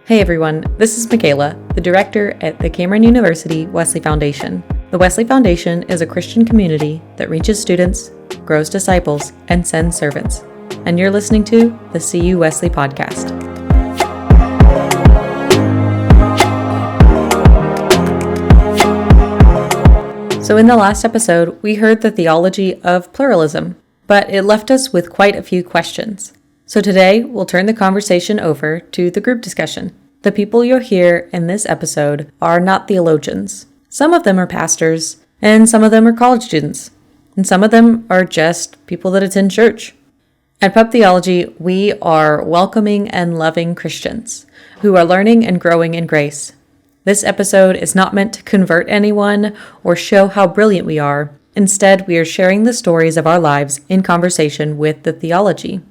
Hey everyone, this is Michaela, the director at the Cameron University Wesley Foundation. The Wesley Foundation is a Christian community that reaches students, grows disciples, and sends servants. And you're listening to the CU Wesley podcast. So in the last episode, we heard the theology of pluralism, but it left us with quite a few questions. So today, we'll turn the conversation over to the group discussion. The people you'll hear in this episode are not theologians. Some of them are pastors, and some of them are college students, and some of them are just people that attend church. At Pub Theology, we are welcoming and loving Christians who are learning and growing in grace. This episode is not meant to convert anyone or show how brilliant we are. Instead, we are sharing the stories of our lives in conversation with the theology.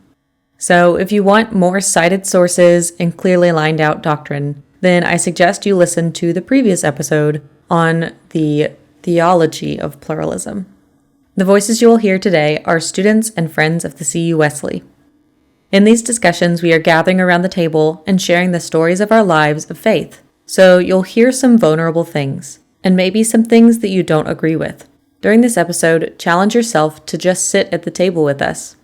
So if you want more cited sources and clearly lined out doctrine, then I suggest you listen to the previous episode on the theology of pluralism. The voices you will hear today are students and friends of the CU Wesley. In these discussions, we are gathering around the table and sharing the stories of our lives of faith. So you'll hear some vulnerable things, and maybe some things that you don't agree with. During this episode, challenge yourself to just sit at the table with us.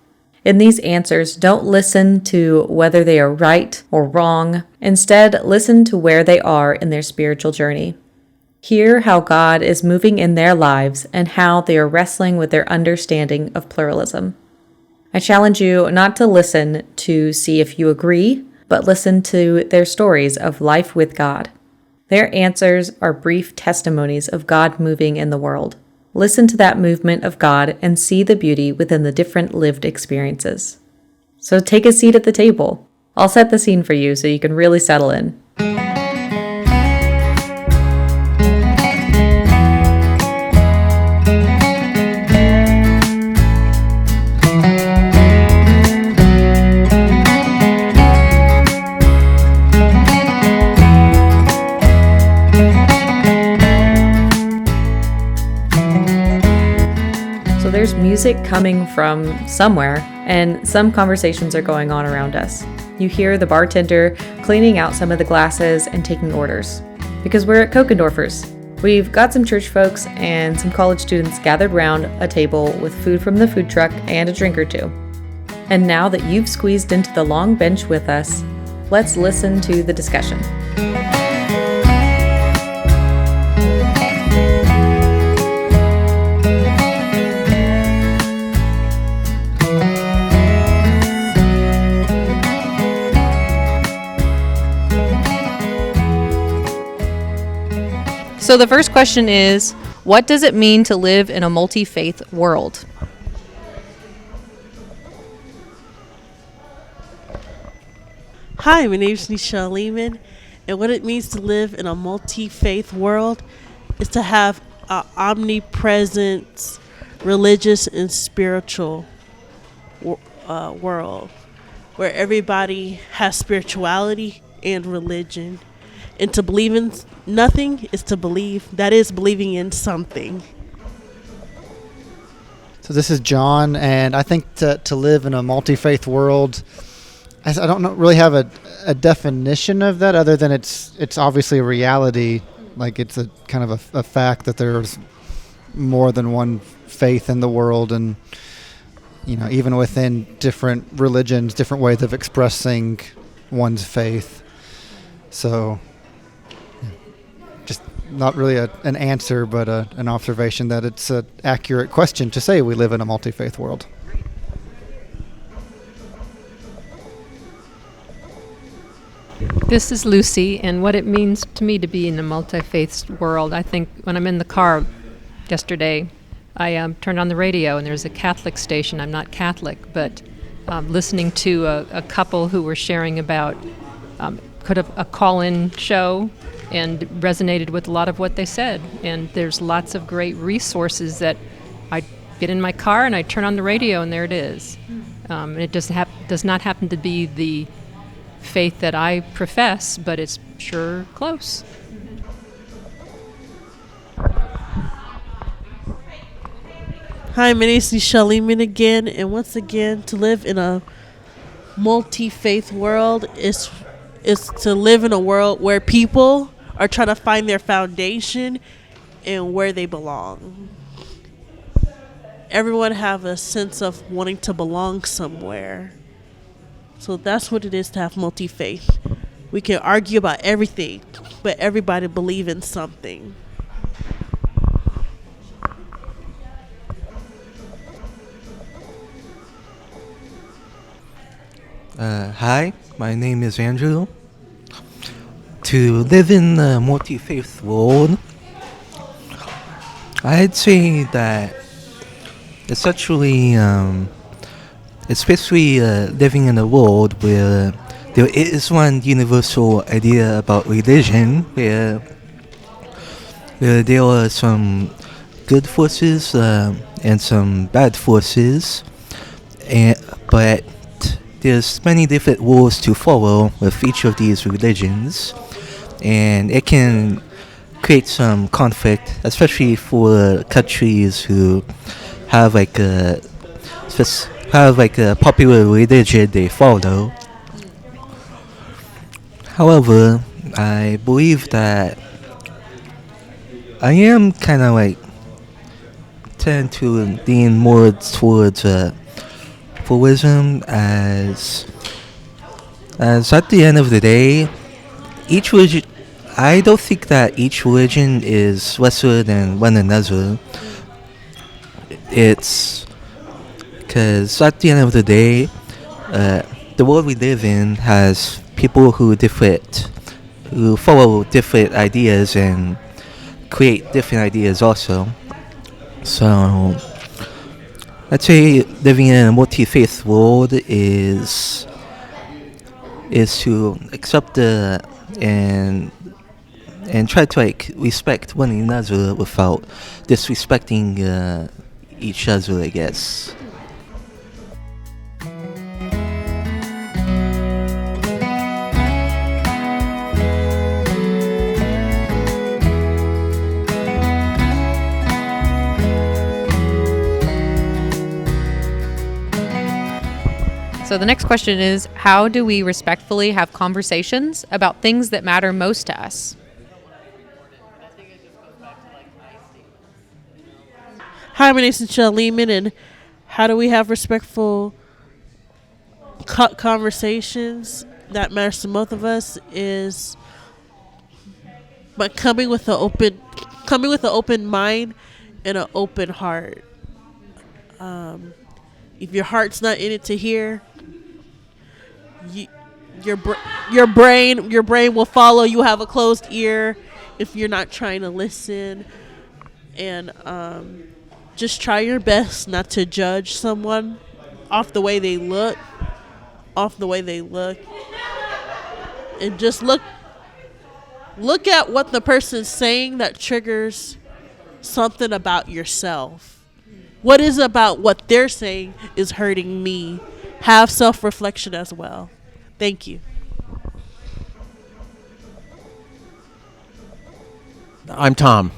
In these answers, don't listen to whether they are right or wrong. Instead, listen to where they are in their spiritual journey. Hear how God is moving in their lives and how they are wrestling with their understanding of pluralism. I challenge you not to listen to see if you agree, but listen to their stories of life with God. Their answers are brief testimonies of God moving in the world. Listen to that movement of God and see the beauty within the different lived experiences. So take a seat at the table. I'll set the scene for you so you can really settle in. There's music coming from somewhere, and some conversations are going on around us. You hear the bartender cleaning out some of the glasses and taking orders. Because we're at Kokendorfer's. We've got some church folks and some college students gathered round a table with food from the food truck and a drink or two. And now that you've squeezed into the long bench with us, let's listen to the discussion. So the first question is, what does it mean to live in a multi-faith world? Hi, my name is Nichelle Lehman, and what it means to live in a multi-faith world is to have an omnipresent religious and spiritual world where everybody has spirituality and religion. And to believe in nothing is to believe. That is believing in something. So this is John, and I think to live in a multi-faith world, I don't really have a definition of that other than it's obviously a reality. Like it's a kind of a fact that there's more than one faith in the world, and even within different religions, different ways of expressing one's faith. So. Just not really an answer, but an observation that it's an accurate question to say we live in a multi-faith world. This is Lucy, and what it means to me to be in a multi-faith world, I think when I'm in the car yesterday, I turned on the radio, and there's a Catholic station. I'm not Catholic, but listening to a couple who were sharing about a call-in show, and resonated with a lot of what they said. And there's lots of great resources that I get in my car and I turn on the radio and there it is. It does not happen to be the faith that I profess, but it's sure close. Hi, my name is Nichelle Lehman again, and once again, to live in a multi-faith world is is to live in a world where people are trying to find their foundation and where they belong. Everyone have a sense of wanting to belong somewhere. So that's what it is to have multi-faith. We can argue about everything, but everybody believe in something. Hi, my name is Andrew. To live in a multi-faith world, I'd say that it's actually, especially living in a world where there is one universal idea about religion, where there are some good forces and some bad forces, but there's many different rules to follow with each of these religions, and it can create some conflict, especially for countries who have like a popular religion they follow. However, I believe that I am kind of like tend to lean more towards pluralism, as at the end of the day, each religion, I don't think that each religion is lesser than one another. It's because at the end of the day, the world we live in has people who follow different ideas and create different ideas also. So I'd say living in a multi-faith world is to accept and try to like respect one another without disrespecting each other, I guess. So the next question is, how do we respectfully have conversations about things that matter most to us? Hi, my name is Michelle Lehman, and how do we have respectful conversations that matters to both of us is by coming with an open mind and an open heart. If your heart's not in it to hear, your brain will follow. You have a closed ear if you're not trying to listen, and just try your best not to judge someone off the way they look, and just look at what the person's saying that triggers something about yourself. What is about what they're saying is hurting me? Have self-reflection as well. Thank you. I'm Tom.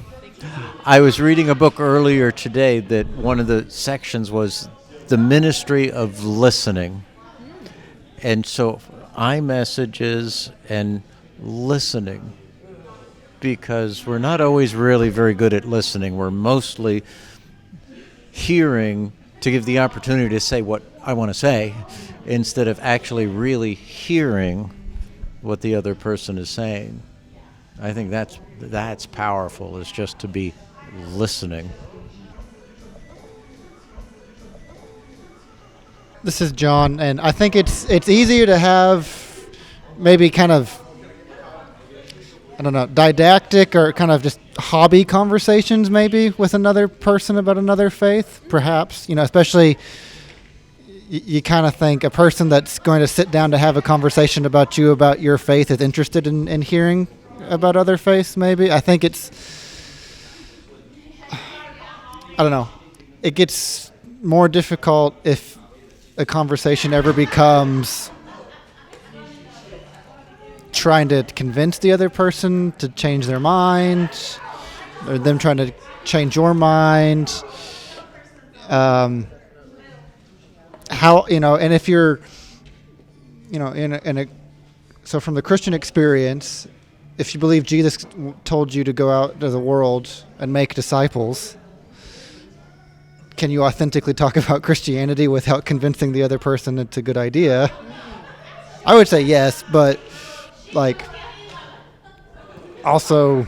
I was reading a book earlier today that one of the sections was the ministry of listening. And so iMessages and listening, because we're not always really very good at listening. We're mostly hearing to give the opportunity to say what I want to say instead of actually really hearing what the other person is saying. I think that's powerful, is just to be listening. This is John, and I think it's easier to have maybe kind of, I don't know, didactic or kind of just hobby conversations maybe with another person about another faith, perhaps, especially you kind of think a person that's going to sit down to have a conversation about you about your faith is interested in hearing about other faiths maybe. I think I don't know, it gets more difficult if a conversation ever becomes trying to convince the other person to change their mind, or them trying to change your mind. And if you're, in a So from the Christian experience, if you believe Jesus told you to go out to the world and make disciples, can you authentically talk about Christianity without convincing the other person it's a good idea? I would say yes, but like also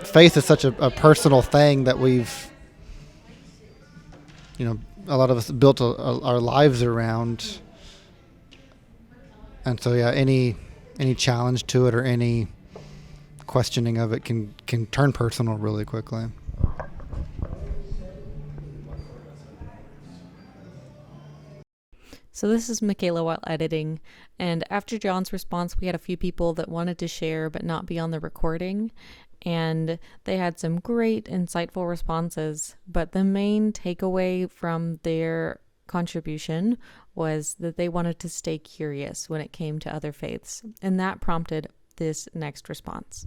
faith is such a personal thing that we've, a lot of us built our lives around. And so, yeah, any challenge to it or any questioning of it can turn personal really quickly. So this is Michaela while editing, and after John's response, we had a few people that wanted to share but not be on the recording, and they had some great, insightful responses, but the main takeaway from their contribution was that they wanted to stay curious when it came to other faiths, and that prompted this next response.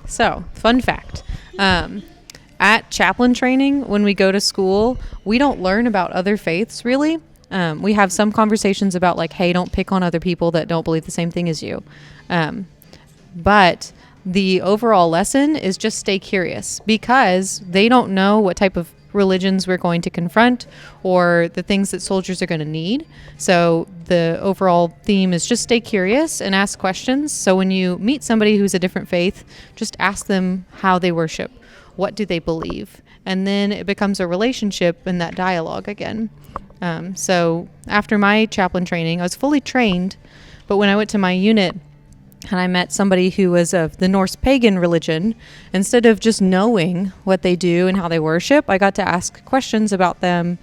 So, fun fact. At chaplain training, when we go to school, we don't learn about other faiths, really. We have some conversations about, like, hey, don't pick on other people that don't believe the same thing as you. But the overall lesson is just stay curious, because they don't know what type of religions we're going to confront or the things that soldiers are going to need. So the overall theme is just stay curious and ask questions. So when you meet somebody who's a different faith, just ask them how they worship. What do they believe? And then it becomes a relationship and that dialogue again. So after my chaplain training, I was fully trained, but when I went to my unit and I met somebody who was of the Norse pagan religion, instead of just knowing what they do and how they worship, I got to ask questions about them,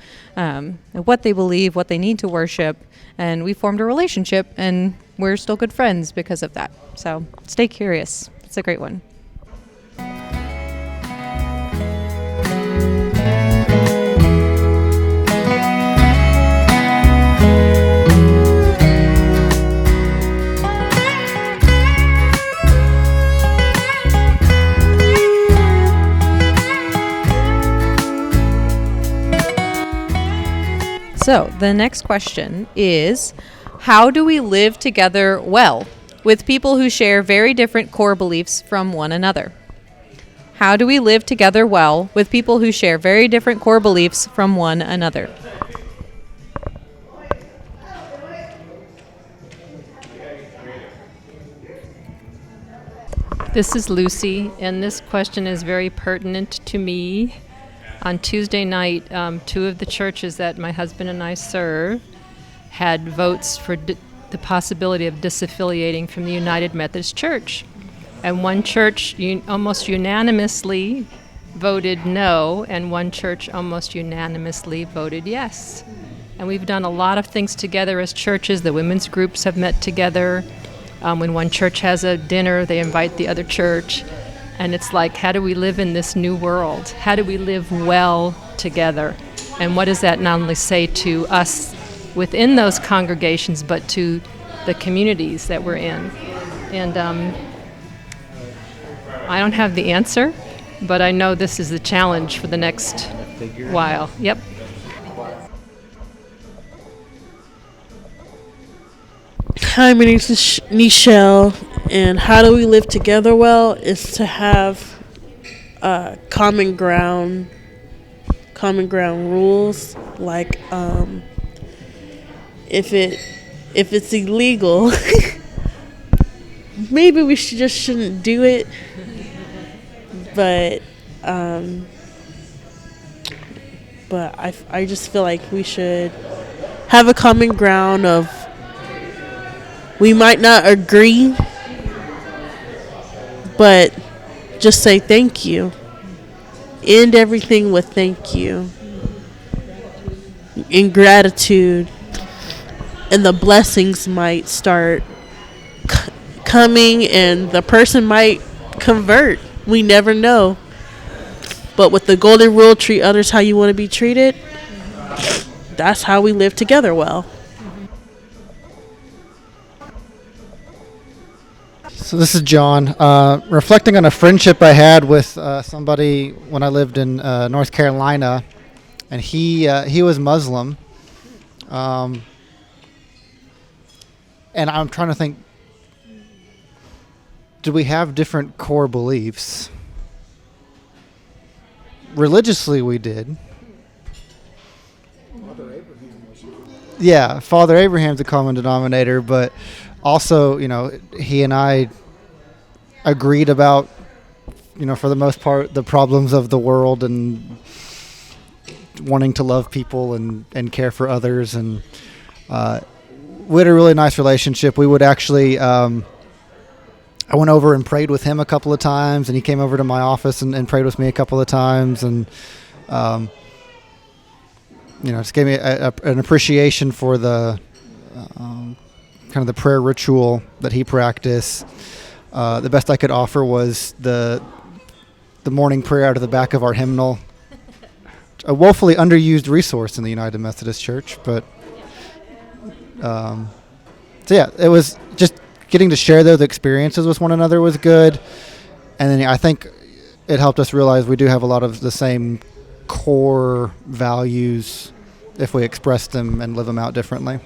what they believe, what they need to worship, and we formed a relationship, and we're still good friends because of that. So stay curious. It's a great one. So the next question is, how do we live together well with people who share very different core beliefs from one another? How do we live together well with people who share very different core beliefs from one another? This is Lucy, and this question is very pertinent to me. On Tuesday night, two of the churches that my husband and I serve had votes for the possibility of disaffiliating from the United Methodist Church. And one church almost unanimously voted no, and one church almost unanimously voted yes. And we've done a lot of things together as churches. The women's groups have met together. When one church has a dinner, they invite the other church. And it's like, how do we live in this new world? How do we live well together? And what does that not only say to us within those congregations, but to the communities that we're in? And I don't have the answer, but I know this is the challenge for the next while. Yep. Hi, my name is Nichelle, and how do we live together well is to have common ground rules. Like if it's illegal, maybe we shouldn't do it. But I just feel like we should have a common ground of, we might not agree, but just say thank you. End everything with thank you. In gratitude. And the blessings might start coming, and the person might convert. We never know. But with the golden rule, treat others how you want to be treated, that's how we live together well. So this is John. Reflecting on a friendship I had with somebody when I lived in North Carolina, and he was Muslim. And I'm trying to think, do we have different core beliefs? Religiously, we did. Yeah, Father Abraham's a common denominator, but also, he and I agreed about, for the most part, the problems of the world and wanting to love people and care for others. And we had a really nice relationship. We would actually, I went over and prayed with him a couple of times, and he came over to my office and prayed with me a couple of times. And, just gave me an appreciation for the kind of the prayer ritual that he practiced. The best I could offer was the morning prayer out of the back of our hymnal. A woefully underused resource in the United Methodist Church, but it was just getting to share those experiences with one another was good. And then I think it helped us realize we do have a lot of the same core values if we express them and live them out differently.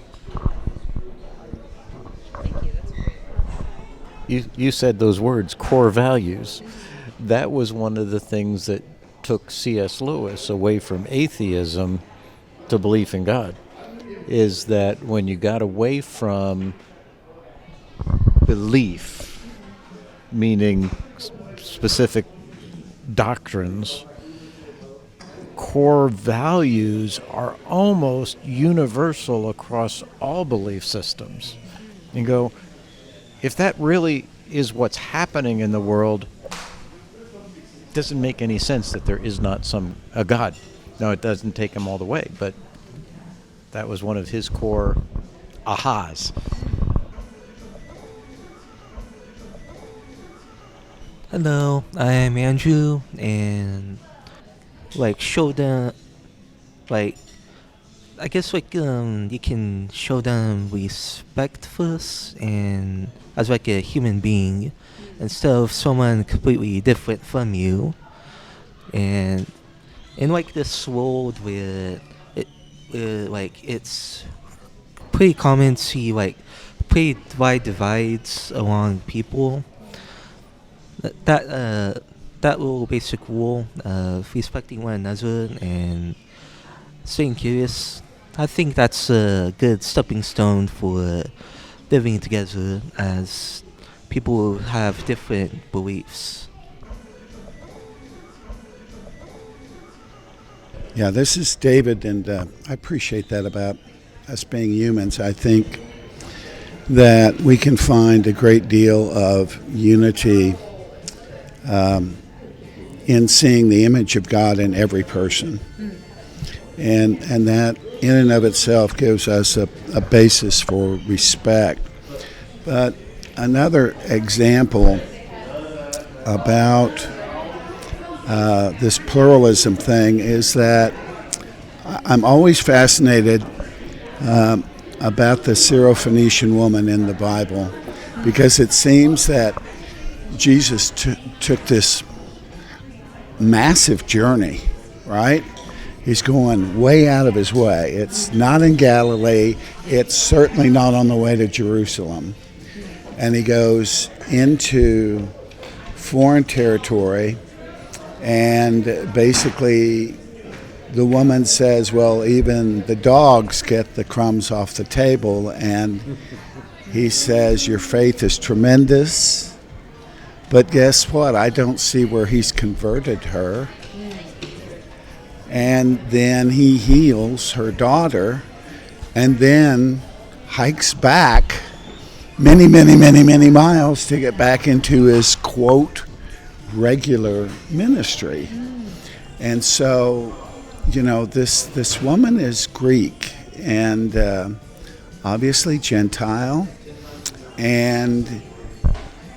You said those words, core values. That was one of the things that took C.S. Lewis away from atheism to belief in God, is that when you got away from belief, meaning specific doctrines, core values are almost universal across all belief systems. You go, if that really is what's happening in the world, it doesn't make any sense that there is not a God. No, it doesn't take him all the way, but that was one of his core ahas. Hello, I'm Andrew, and show them, I guess you can show them respect first, and as a human being, instead of someone completely different from you. And in this world where it's pretty common to see pretty wide divides among people, that little basic rule of respecting one another and staying curious, I think that's a good stepping stone for living together as people who have different beliefs. Yeah, this is David, and I appreciate that about us being humans. I think that we can find a great deal of unity in seeing the image of God in every person. And that in and of itself gives us a basis for respect. But another example about this pluralism thing is that I'm always fascinated about the Syrophoenician woman in the Bible, because it seems that Jesus took this massive journey, right? He's going way out of his way. It's not in Galilee. It's certainly not on the way to Jerusalem. And he goes into foreign territory, and basically the woman says, well, even the dogs get the crumbs off the table. And he says, your faith is tremendous. But guess what? I don't see where he's converted her. And then he heals her daughter, and then hikes back many, many, many, many miles to get back into his, quote, regular ministry. And so, this woman is Greek and obviously Gentile, and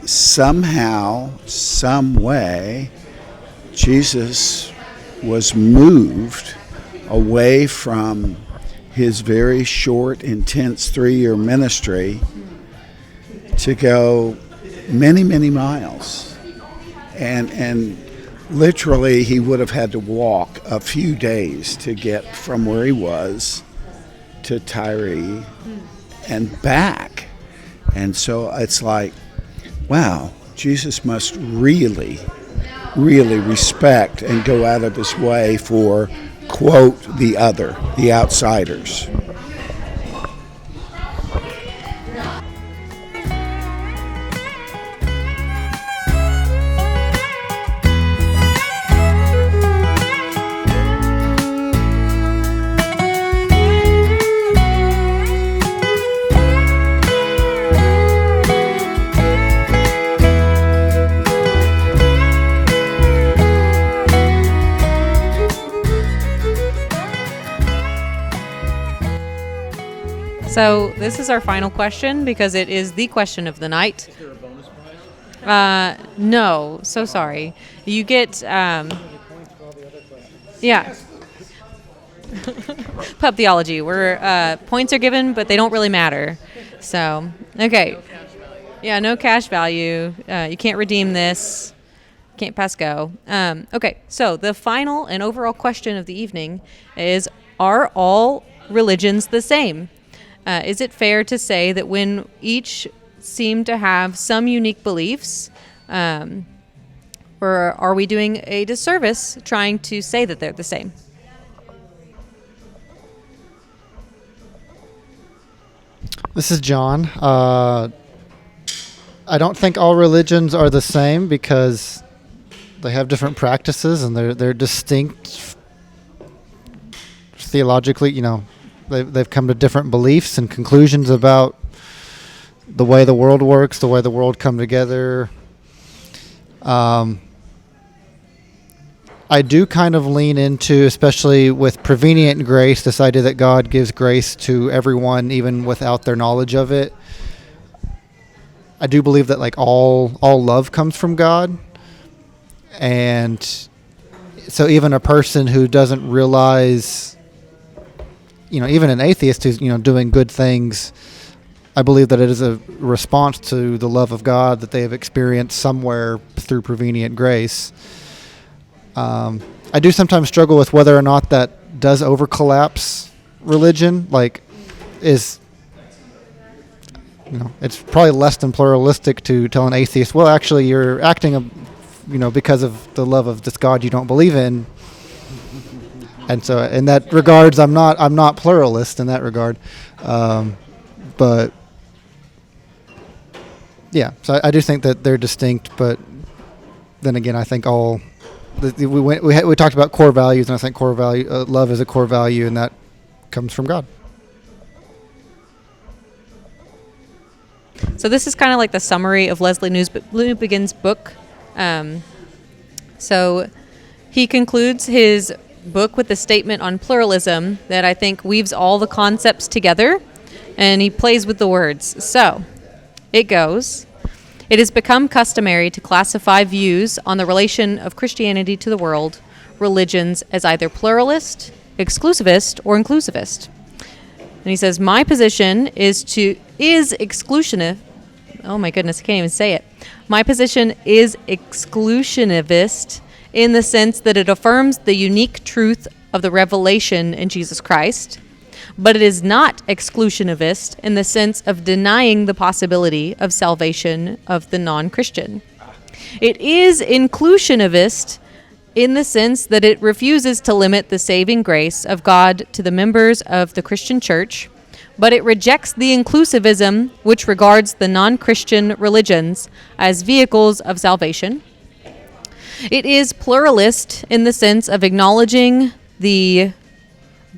somehow, some way, Jesus was moved away from his very short, intense 3-year ministry to go many, many miles. And literally he would have had to walk a few days to get from where he was to Tyre and back. And so it's like, wow, Jesus must really, really respect and go out of his way for, quote, the other, the outsiders. So this is our final question because it is the question of the night. Is there a bonus prize? No, so sorry. You get, yeah. Pub theology, where points are given, but they don't really matter. So, okay. Yeah, no cash value. You can't redeem this. Can't pass go. Okay, so the final and overall question of the evening is, are all religions the same? Is it fair to say that when each seem to have some unique beliefs, or are we doing a disservice trying to say that they're the same? This is John. I don't think all religions are the same because they have different practices and they're distinct theologically. You know, they've come to different beliefs and conclusions about the way the world works, the way the world come together. I do kind of lean into, especially with prevenient grace, this idea that God gives grace to everyone, even without their knowledge of it. I do believe that like all love comes from God, and so even a person who doesn't realize, even an atheist who's doing good things, I believe that it is a response to the love of God that they have experienced somewhere through prevenient grace. I do sometimes struggle with whether or not that does overcollapse religion. Like, it's probably less than pluralistic to tell an atheist, well, actually, you're acting, because of the love of this God you don't believe in. And so, in that regards, I'm not pluralist in that regard. But yeah, so I do think that they're distinct. But then again, I think we talked about core values, and I think core value, love is a core value, and that comes from God. So this is kind of like the summary of Leslie Newbigin's book. So he concludes his book with a statement on pluralism that I think weaves all the concepts together, and he plays with the words. So it goes: it has become customary to classify views on the relation of Christianity to the world, religions, as either pluralist, exclusivist, or inclusivist. And he says, my position is exclusionist. Oh my goodness, I can't even say it. My position is exclusionivist in the sense that it affirms the unique truth of the revelation in Jesus Christ, but it is not exclusionivist in the sense of denying the possibility of salvation of the non-Christian. It is inclusionivist in the sense that it refuses to limit the saving grace of God to the members of the Christian church, but it rejects the inclusivism which regards the non-Christian religions as vehicles of salvation. It is pluralist in the sense of acknowledging the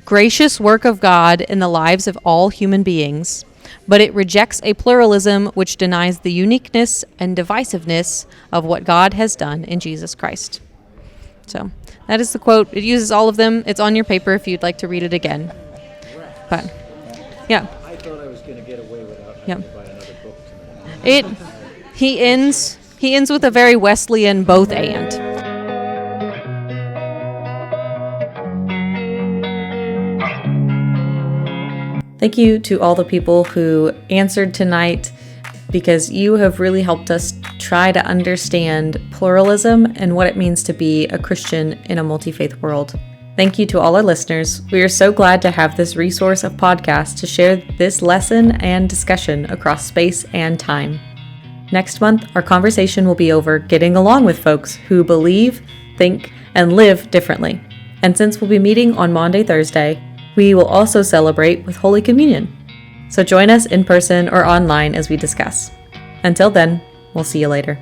gracious work of God in the lives of all human beings, but it rejects a pluralism which denies the uniqueness and divisiveness of what God has done in Jesus Christ. So that is the quote. It uses all of them. It's on your paper if you'd like to read it again. But yeah. I thought I was going to get away without having to buy another book tonight. He ends with a very Wesleyan both and. Thank you to all the people who answered tonight, because you have really helped us try to understand pluralism and what it means to be a Christian in a multi-faith world. Thank you to all our listeners. We are so glad to have this resource of podcasts to share this lesson and discussion across space and time. Next month, our conversation will be over getting along with folks who believe, think, and live differently. And since we'll be meeting on Maundy Thursday, we will also celebrate with Holy Communion. So join us in person or online as we discuss. Until then, we'll see you later.